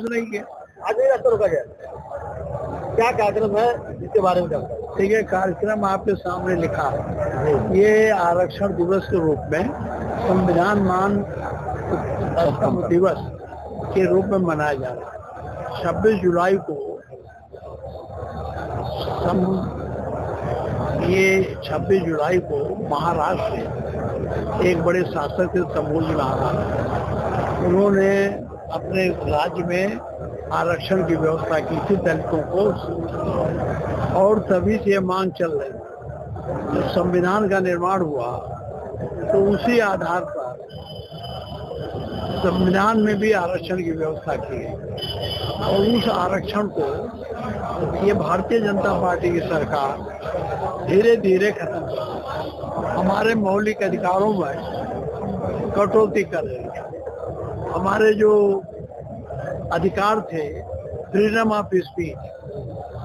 नहीं किया। आज नहीं रास्ता रोका गया, क्या कार्यक्रम है इसके बारे में जानकारी? ठीक है, कार्यक्रम आपके सामने लिखा है। ये आरक्षण दिवस के रूप में संविधान मान दिवस के रूप में मनाया जा रहा है। 26 जुलाई को ये 26 जुलाई को महाराष्ट्र से एक बड़े शासक थे संभाजी महाराज, उन्होंने अपने राज्य में आरक्षण की व्यवस्था की थी दलितों को, और तभी से ये मांग चल रही। जब संविधान का निर्माण हुआ तो उसी आधार पर संविधान में भी आरक्षण की व्यवस्था की है, और उस आरक्षण को ये भारतीय जनता पार्टी की सरकार धीरे धीरे खत्म कर, हमारे मौलिक अधिकारों में कटौती कर रही है। हमारे जो अधिकार थे, फ्रीडम ऑफ स्पीच,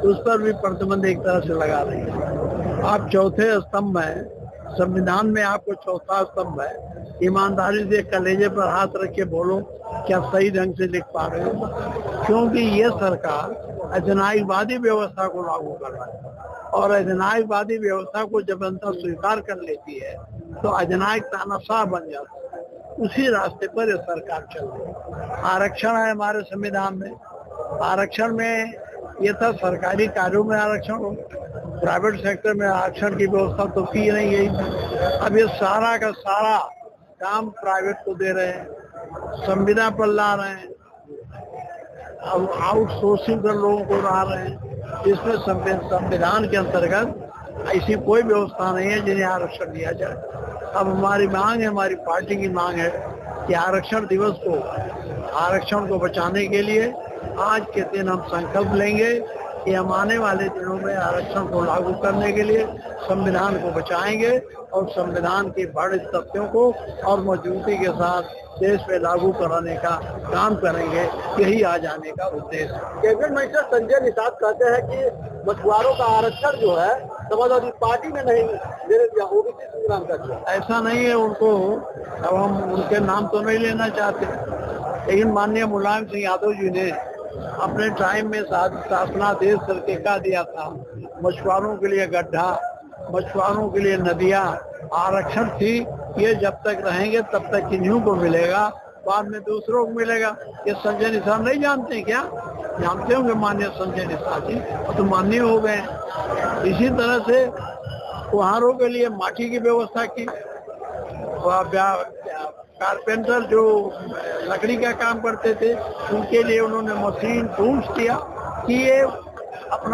उस पर भी प्रतिबंध एक तरह से लगा रही है। आप चौथे स्तंभ में, संविधान में आपको चौथा स्तंभ है, ईमानदारी से कलेजे पर हाथ रख के बोलो क्या सही ढंग से लिख पा रहे हो? क्योंकि ये सरकार अधिनायकवादी व्यवस्था को लागू कर रहा है, और अधिनायकवादी व्यवस्था को जब जनता स्वीकार कर लेती है तो अधिनायक तानाशाह बन जाता है। उसी रास्ते पर ये सरकार चल रही है। आरक्षण है हमारे संविधान में, आरक्षण में ये था सरकारी कार्यों में आरक्षण हो, प्राइवेट सेक्टर में आरक्षण की व्यवस्था तो की नहीं गई। अब ये सारा का सारा काम प्राइवेट को दे रहे हैं, संविदा पर ला रहे हैं, अब आउटसोर्सिंग कर लोगों को ला रहे हैं। इसमें संविधान के अंतर्गत ऐसी कोई व्यवस्था नहीं है जिन्हें आरक्षण दिया जाए। अब हमारी मांग है, हमारी पार्टी की मांग है कि आरक्षण दिवस को, आरक्षण को बचाने के लिए आज के दिन हम संकल्प लेंगे कि हम आने वाले दिनों में आरक्षण को लागू करने के लिए संविधान को बचाएंगे, और संविधान के बड़े तथ्यों को और मजबूती के साथ देश में लागू कराने का काम करेंगे। यही आज आने का उद्देश्य है। कैबिनेट मिनिस्टर संजय निषाद कहते हैं कि मछुआरों का आरक्षण जो है समाजवादी पार्टी ने नहीं देने दिया, ओबीसी संविधान का दिया। ऐसा नहीं है, उनको अब हम उनके नाम तो नहीं लेना चाहते, लेकिन माननीय मुलायम सिंह यादव जी ने अपने टाइम में शासनादेश करके कह दिया था मछुआरों के लिए गड्ढा, मछुआरों के लिए नदियां, आरक्षण थी, ये जब तक रहेंगे तब तक इन्हीं को मिलेगा, बाद में दूसरों को मिलेगा। ये संजय निषाद नहीं जानते क्या? जानते होंगे माननीय संजय निषाद जी, तो माननीय हो गए। इसी तरह से कुम्हारों के लिए माटी की व्यवस्था की, कारपेंटर जो लकड़ी का काम करते थे उनके लिए उन्होंने मशीन टूल्स किया कि ये अपना